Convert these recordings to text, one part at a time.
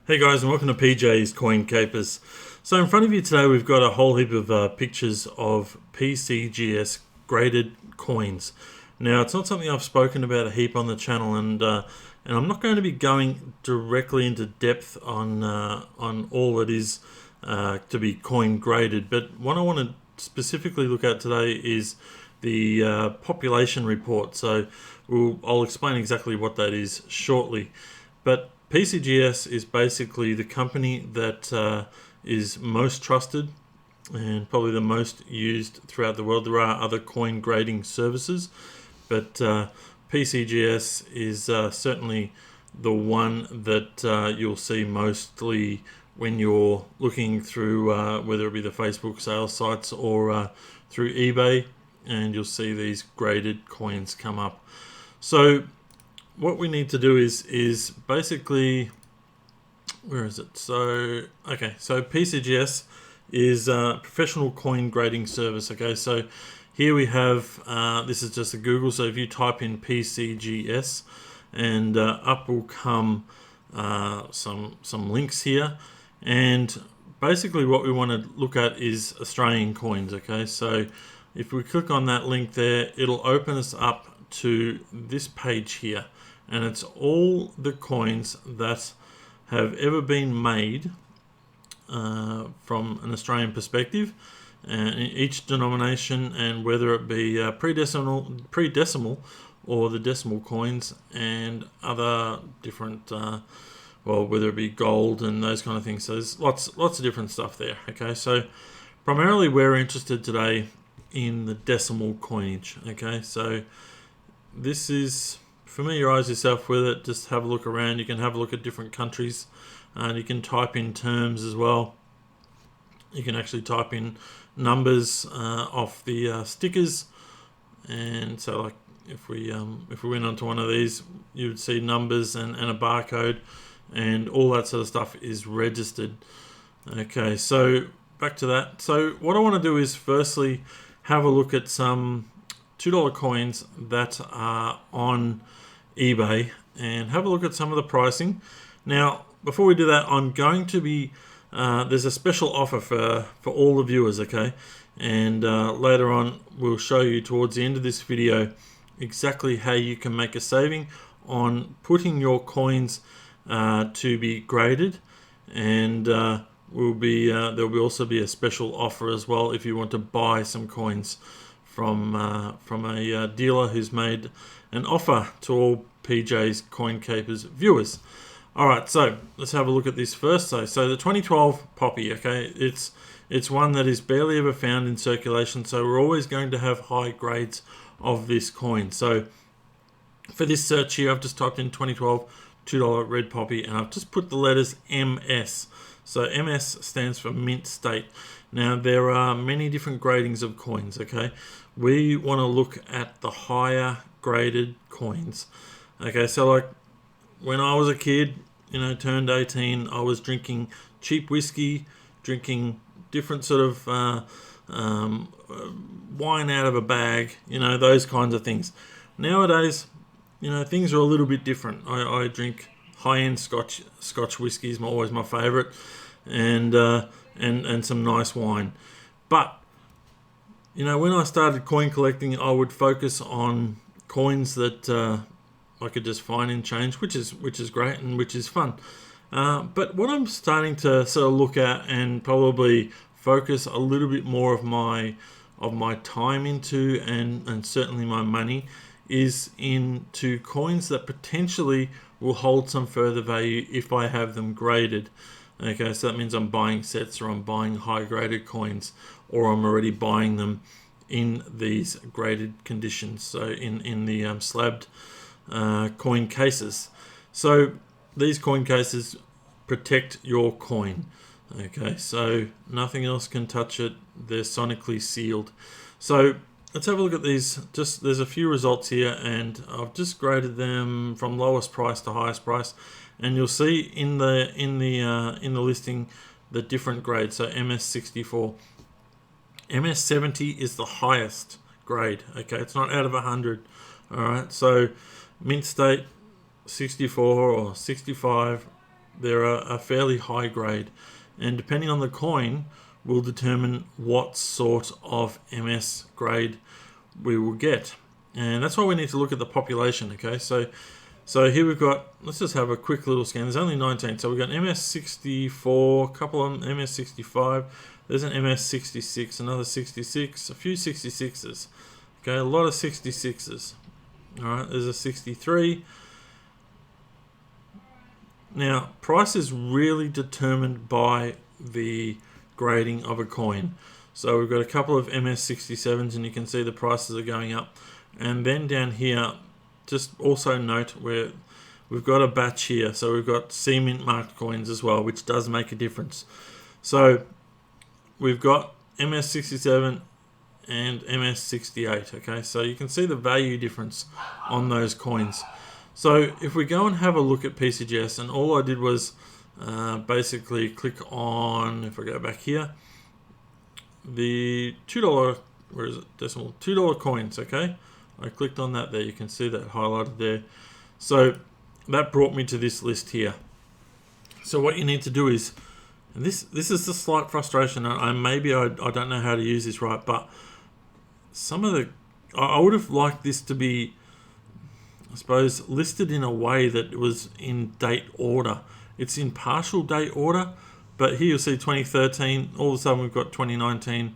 Hey guys, and welcome to PJ's Coin Capers. So in front of you today we've got a whole heap of pictures of PCGS graded coins. Now it's not something I've spoken about a heap on the channel, and I'm not going to be going directly into depth on all that is to be coin graded. But what I want to specifically look at today is the population report. So I'll explain exactly what that is shortly. But PCGS is basically the company that is most trusted and probably the most used throughout the world. There are other coin grading services, but PCGS is certainly the one that you'll see mostly when you're looking through whether it be the Facebook sales sites or through eBay, and you'll see these graded coins come up. So what we need to do is basically, where is it? So PCGS is a professional coin grading service. Okay, so here we have this is just a Google. So if you type in PCGS, and up will come some links here, and basically what we want to look at is Australian coins. Okay, so if we click on that link there, it'll open us up to this page here, and it's all the coins that have ever been made from an Australian perspective, and in each denomination, and whether it be pre-decimal or the decimal coins, and other different whether it be gold and those kind of things. So there's lots of different stuff there. Okay, so primarily we're interested today in the decimal coinage. Okay, so this is, familiarize yourself with it, just have a look around. You can have a look at different countries, and you can type in terms as well. You can actually type in numbers off the stickers, and so like if we went onto one of these, you would see numbers and a barcode, and all that sort of stuff is registered. Okay, so back to that. So what I want to do is firstly have a look at some $2 coins that are on eBay and have a look at some of the pricing. Now, before we do that, I'm going to be there's a special offer for all the viewers, okay? And later on, we'll show you towards the end of this video exactly how you can make a saving on putting your coins to be graded, and there'll also be a special offer as well if you want to buy some coins from a dealer who's made an offer to all PJ's Coin Capers viewers. All right, so let's have a look at this first. So the 2012 Poppy, okay, it's one that is barely ever found in circulation, so we're always going to have high grades of this coin. So for this search here, I've just typed in 2012 $2 red poppy, and I've just put the letters MS. So MS stands for mint state. Now there are many different gradings of coins, okay? We want to look at the higher graded coins. Okay, so like when I was a kid, turned 18, I was drinking cheap whiskey, drinking different sort of wine out of a bag, those kinds of things. Nowadays, things are a little bit different. I drink high-end Scotch whiskey is always my favourite, and some nice wine. But when I started coin collecting, I would focus on coins that I could just find in change, which is great and which is fun. But what I'm starting to sort of look at and probably focus a little bit more of my time into, and certainly my money, is into coins that potentially will hold some further value if I have them graded. Okay, so that means I'm buying sets, or I'm buying high graded coins, or I'm already buying them in these graded conditions, so in the slabbed coin cases. So these coin cases protect your coin. Okay, so nothing else can touch it. They're sonically sealed. So let's have a look at these. There's a few results here, and I've just graded them from lowest price to highest price, and you'll see in the listing the different grades. So MS64, MS70 is the highest grade. Okay, it's not out of 100. All right, so mint state 64 or 65, they're a fairly high grade, and depending on the coin will determine what sort of MS grade we will get. And that's why we need to look at the population. Okay, so here we've got, let's just have a quick little scan. There's only 19, so we've got an MS64, a couple of MS65, there's an MS66, another 66, a few 66s. Okay, a lot of 66s. Alright, there's a 63. Now, price is really determined by the grading of a coin. So we've got a couple of MS67s, and you can see the prices are going up. And then down here, just also note where we've got a batch here. So we've got C-mint marked coins as well, which does make a difference. So we've got MS67 and MS68. Okay, so you can see the value difference on those coins. So if we go and have a look at PCGS, and all I did was basically click on, if I go back here, the $2, where is it, decimal, $2 coins, okay? I clicked on that there, you can see that highlighted there. So that brought me to this list here. So what you need to do is, and this is the slight frustration, maybe I don't know how to use this right, but some of the, I would have liked this to be, I suppose, listed in a way that it was in date order. It's in partial date order, but here you'll see 2013, all of a sudden we've got 2019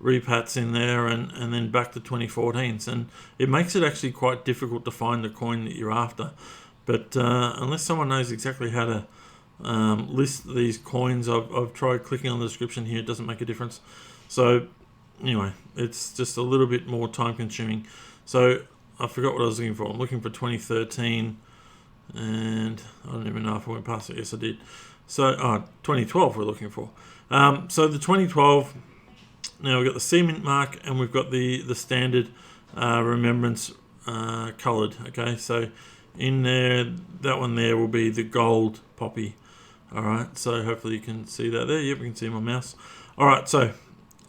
repats in there, and then back to 2014s, and it makes it actually quite difficult to find the coin that you're after. But unless someone knows exactly how to list these coins, I've tried clicking on the description here, it doesn't make a difference. So anyway, it's just a little bit more time consuming. So I forgot what I was looking for. I'm looking for 2013, and I don't even know if I went past it. Yes, I did. So 2012 we're looking for. So the 2012, now we've got the C-mint mark, and we've got the standard remembrance coloured. Okay, so in there, that one there will be the gold poppy. All right, so hopefully you can see that there. Yep, you can see my mouse. All right, so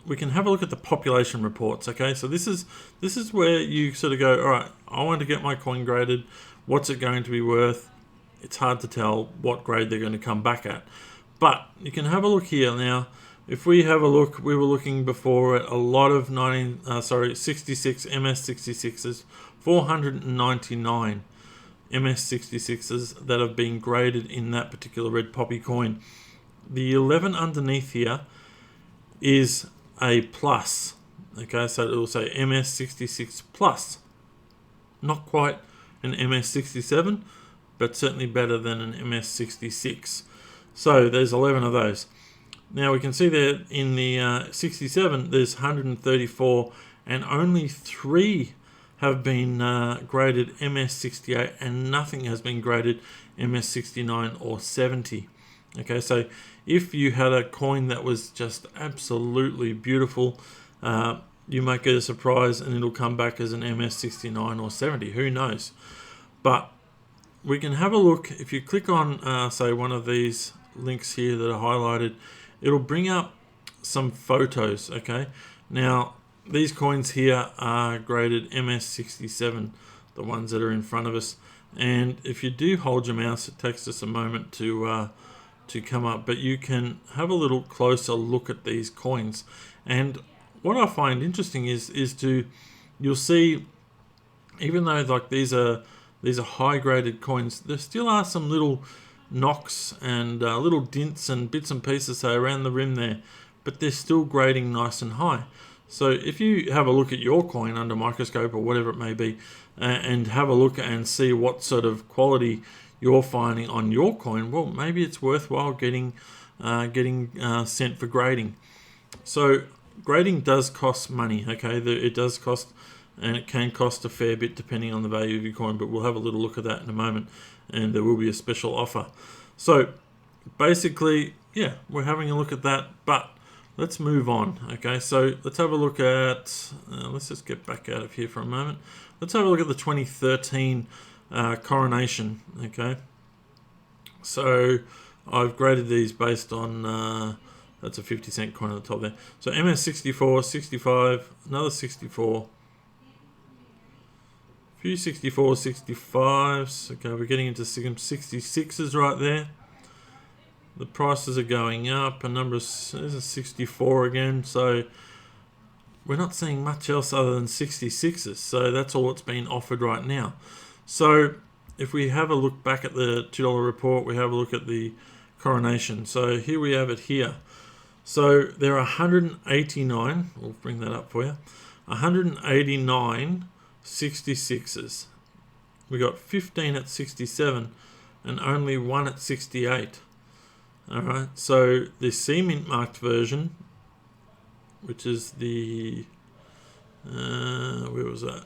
we can have a look at the population reports. Okay, so this is where you sort of go, all right, I want to get my coin graded. What's it going to be worth? It's hard to tell what grade they're going to come back at, but you can have a look here now. If we have a look, we were looking before at a lot of 66 MS66s, 499 MS66s that have been graded in that particular red poppy coin. The 11 underneath here is a plus. Okay, so it will say MS66 plus. Not quite an MS67, but certainly better than an MS66. So there's 11 of those. Now we can see there in the 67 there's 134, and only 3 have been graded MS68, and nothing has been graded MS69 or 70. Okay, so if you had a coin that was just absolutely beautiful, you might get a surprise and it'll come back as an MS69 or 70. Who knows? But we can have a look. If you click on, say, one of these links here that are highlighted, it'll bring up some photos. Okay, now these coins here are graded MS67, the ones that are in front of us. And if you do hold your mouse, it takes just a moment to come up, but you can have a little closer look at these coins. And what I find interesting is you'll see, even though like these are high graded coins, there still are some little knocks and little dints and bits and pieces, say, around the rim there, but they're still grading nice and high. So if you have a look at your coin under microscope or whatever it may be, and have a look and see what sort of quality you're finding on your coin, well, maybe it's worthwhile getting sent for grading. So grading does cost money. Okay, it does cost, and it can cost a fair bit depending on the value of your coin, but we'll have a little look at that in a moment, and there will be a special offer. So basically, yeah, we're having a look at that, but let's move on. Okay, so let's have a look at, let's just get back out of here for a moment. Let's have a look at the 2013 Coronation. Okay, so I've graded these based on, that's a 50-cent coin at the top there. So MS64, 65, another 64, few 64s, 65s. Okay, we're getting into some 66s right there. The prices are going up. A number of, this is 64 again, so we're not seeing much else other than 66s. So that's all that's been offered right now. So if we have a look back at the $2 report, we have a look at the Coronation. So here we have it here. So there are 189, we'll bring that up for you, 189 66s. We got 15 at 67 and only one at 68. Alright, so the C mint marked version, which is the, where was that?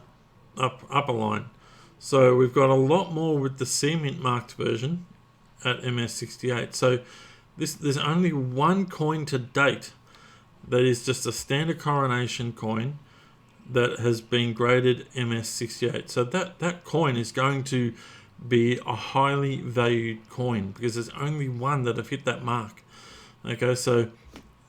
Upper line. So we've got a lot more with the C mint marked version at MS68. So there's only one coin to date that is just a standard Coronation coin that has been graded MS68. So that coin is going to be a highly valued coin because there's only one that have hit that mark. Okay, so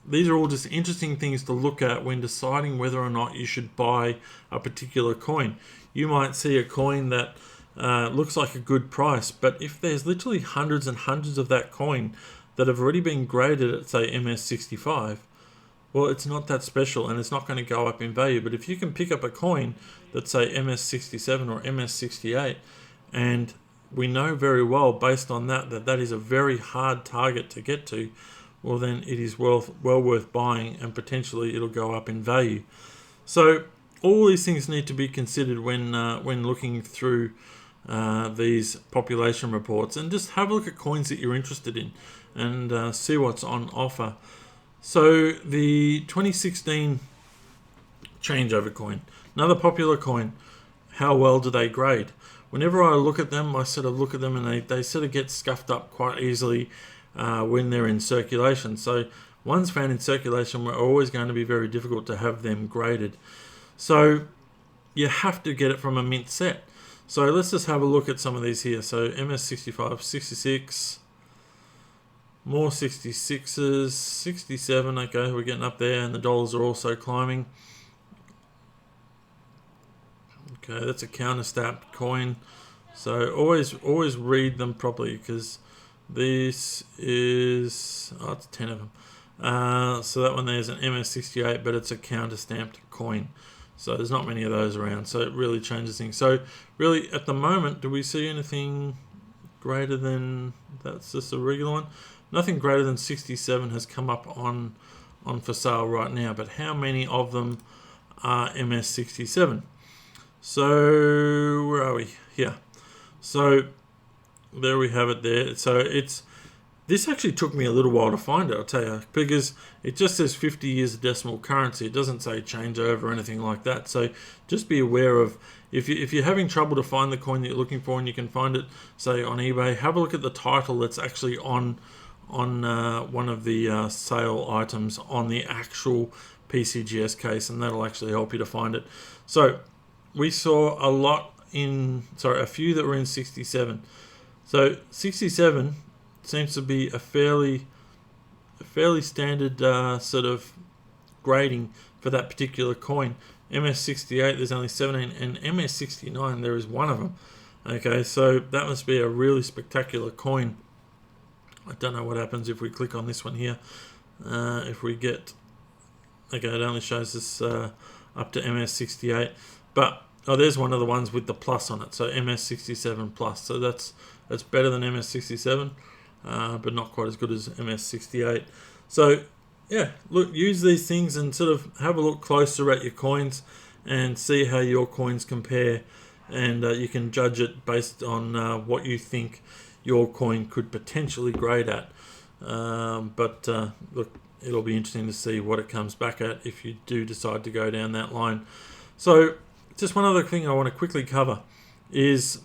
these are all just interesting things to look at when deciding whether or not you should buy a particular coin. You might see a coin that looks like a good price, but if there's literally hundreds and hundreds of that coin that have already been graded at, say, MS65, well, it's not that special and it's not going to go up in value. But if you can pick up a coin that's, say, MS67 or MS68, and we know very well based on that is a very hard target to get to, well, then it is well worth buying and potentially it'll go up in value. So all these things need to be considered when looking through these population reports, and just have a look at coins that you're interested in and see what's on offer. So the 2016 Changeover Coin, another popular coin. How well do they grade? Whenever I look at them, I sort of look at them and they sort of get scuffed up quite easily when they're in circulation. So ones found in circulation are always going to be very difficult to have them graded. So you have to get it from a mint set. So let's just have a look at some of these here. So MS65, 66, more 66s, 67, okay, we're getting up there, and the dollars are also climbing. Okay, that's a counter-stamped coin. So always read them properly, because this is, oh, it's 10 of them. So that one there's an MS68, but it's a counter-stamped coin. So there's not many of those around, so it really changes things. So really, at the moment, do we see anything greater than, that's just a regular one? Nothing greater than 67 has come up on for sale right now, but how many of them are MS67? So where are we? Here. So there we have it there. So this actually took me a little while to find it, I'll tell you, because it just says 50 years of decimal currency. It doesn't say changeover or anything like that. So just be aware of, if you're having trouble to find the coin that you're looking for and you can find it, say, on eBay, have a look at the title that's actually on one of the sale items on the actual PCGS case, and that'll actually help you to find it. So we saw a few that were in 67. So 67 seems to be a fairly standard sort of grading for that particular coin. MS68, there's only 17, and MS69, there is one of them. Okay, so that must be a really spectacular coin. I don't know what happens if we click on this one here. If we get, okay, it only shows us up to MS68, but there's one of the ones with the plus on it, so MS67 plus. So that's better than MS67, but not quite as good as MS68. So yeah, look, use these things and sort of have a look closer at your coins and see how your coins compare, and you can judge it based on what you think your coin could potentially grade at. But look, it'll be interesting to see what it comes back at if you do decide to go down that line. So just one other thing I want to quickly cover is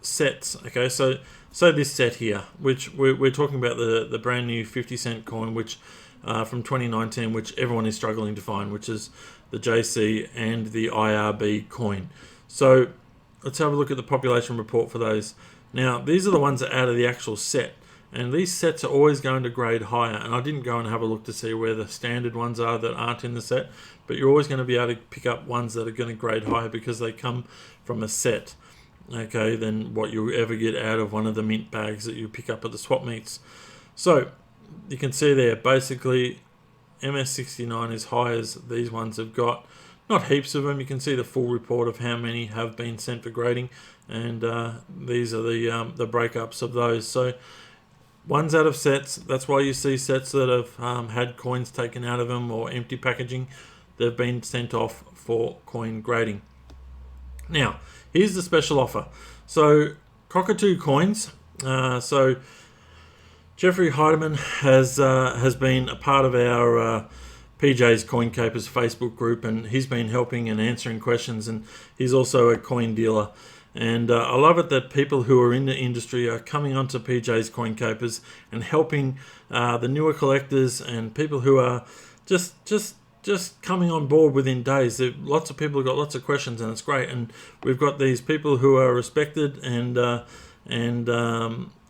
sets. Okay, so this set here, which we're talking about the brand new 50-cent coin, which from 2019, which everyone is struggling to find, which is the JC and the IRB coin. So let's have a look at the population report for those. Now, these are the ones that are out of the actual set, and these sets are always going to grade higher, and I didn't go and have a look to see where the standard ones are that aren't in the set, but you're always going to be able to pick up ones that are going to grade higher because they come from a set, okay, than what you ever get out of one of the mint bags that you pick up at the swap meets. So you can see there, basically MS69 is high as these ones have got. Not heaps of them. You can see the full report of how many have been sent for grading, and these are the breakups of those. So ones out of sets. That's why you see sets that have had coins taken out of them or empty packaging. They've been sent off for coin grading. Now, here's the special offer. So Cockatoo Coins. So Jeffrey Heidemann has been a part of our PJ's Coin Capers Facebook group, and he's been helping and answering questions, and he's also a coin dealer. And I love it that people who are in the industry are coming onto PJ's Coin Capers and helping the newer collectors and people who are just coming on board within days. Lots of people have got lots of questions, and it's great. And we've got these people who are respected and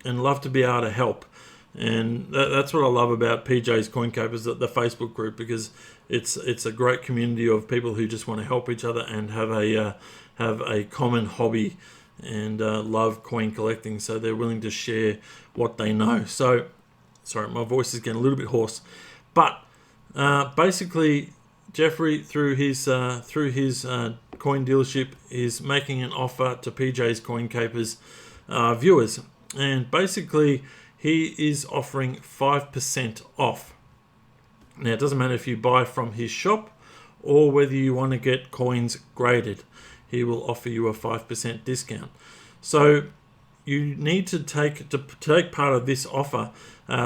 love to be able to help. And that's what I love about PJ's Coin Capers, the Facebook group, because it's a great community of people who just want to help each other and have a common hobby and love coin collecting. So they're willing to share what they know. So, sorry, my voice is getting a little bit hoarse, but basically, Jeffrey through his coin dealership is making an offer to PJ's Coin Capers viewers, and basically he is offering 5% off. Now, it doesn't matter if you buy from his shop or whether you want to get coins graded. He will offer you a 5% discount. So you need to take part of this offer.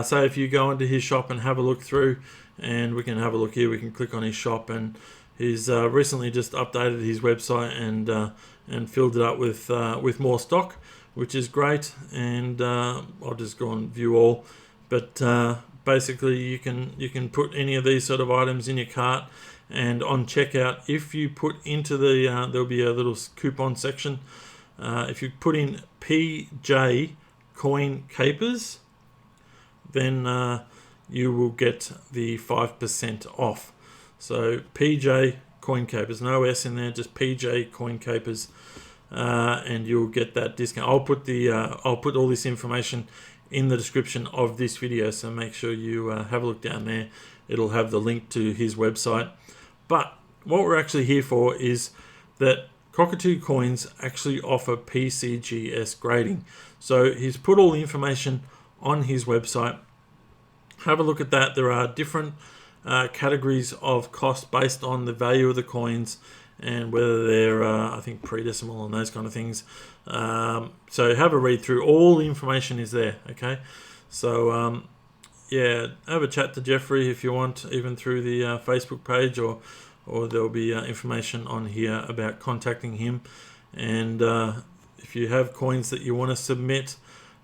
So if you go into his shop and have a look through, and we can have a look here, we can click on his shop, and he's recently just updated his website and filled it up with more stock, which is great. And I'll just go and view all. But basically, you can put any of these sort of items in your cart, and on checkout, if you put into the there'll be a little coupon section. If you put in PJ Coin Capers, then you will get the 5% off. So PJ Coin Capers, no S in there, just PJ Coin Capers, and you'll get that discount. I'll put all this information in the description of this video, so make sure you have a look down there. It'll have the link to his website. But what we're actually here for is that Cockatoo Coins actually offer PCGS grading. So he's put all the information on his website. Have a look at that. There are different categories of cost based on the value of the coins and whether they're, I think, pre-decimal and those kind of things. So have a read through. All the information is there, okay? So, yeah, have a chat to Jeffrey if you want, even through the Facebook page, or there'll be information on here about contacting him. And if you have coins that you want to submit,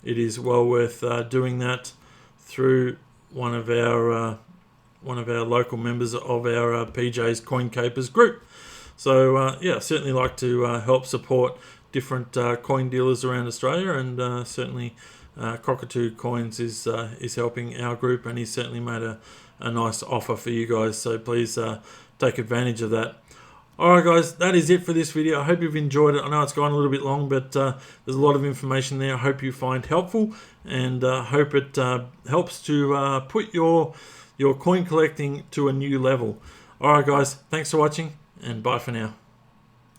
it is well worth doing that through one of our local members of our PJ's Coin Capers group. So yeah, certainly like to help support different coin dealers around Australia, and certainly Cockatoo Coins is helping our group, and he's certainly made a nice offer for you guys. So please take advantage of that. Alright guys, that is it for this video. I hope you've enjoyed it. I know it's gone a little bit long, but there's a lot of information there I hope you find helpful, and hope it helps to put your coin collecting to a new level. Alright guys, thanks for watching, and bye for now.